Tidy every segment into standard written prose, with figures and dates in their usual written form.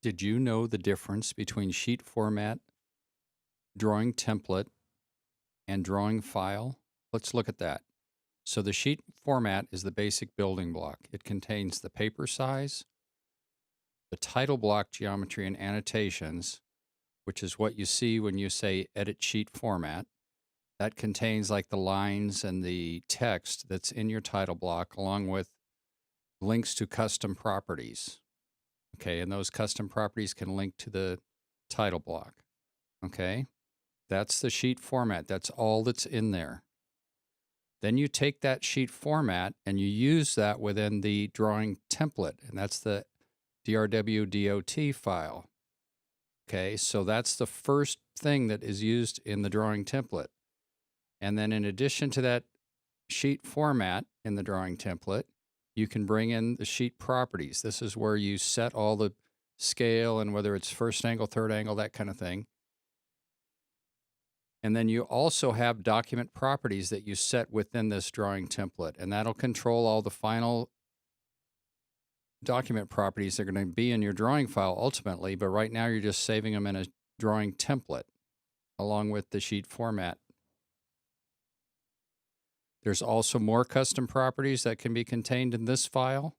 Did you know the difference between sheet format, drawing template, and drawing file? Let's look at that. So the sheet format is the basic building block. It contains the paper size, the title block geometry and annotations, which is what you see when you say edit sheet format. That contains like the lines and the text that's in your title block, along with links to custom properties. Okay, and those custom properties can link to the title block. Okay, that's the sheet format. That's all that's in there. Then you take that sheet format and you use that within the drawing template, and that's the DRW.dot file. Okay, so that's the first thing that is used in the drawing template. And then in addition to that sheet format in the drawing template, you can bring in the sheet properties. This is where you set all the scale and whether it's first angle, third angle, that kind of thing. And then you also have document properties that you set within this drawing template, and that'll control all the final document properties that are going to be in your drawing file ultimately, but right now you're just saving them in a drawing template along with the sheet format. There's also more custom properties that can be contained in this file.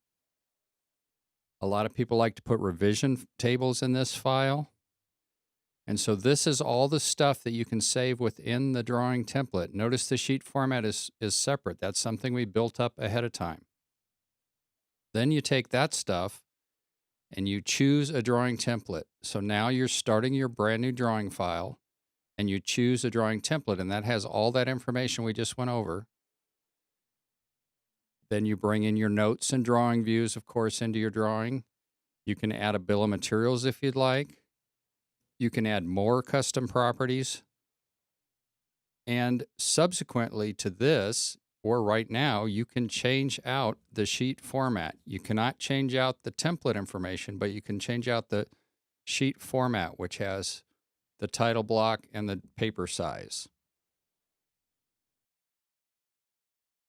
A lot of people like to put revision tables in this file. And so this is all the stuff that you can save within the drawing template. Notice the sheet format is separate. That's something we built up ahead of time. Then you take that stuff and you choose a drawing template. So now you're starting your brand new drawing file and you choose a drawing template, and that has all that information we just went over. Then you bring in your notes and drawing views, of course, into your drawing. You can add a bill of materials if you'd like. You can add more custom properties. And subsequently to this, or right now, you can change out the sheet format. You cannot change out the template information, but you can change out the sheet format, which has the title block and the paper size.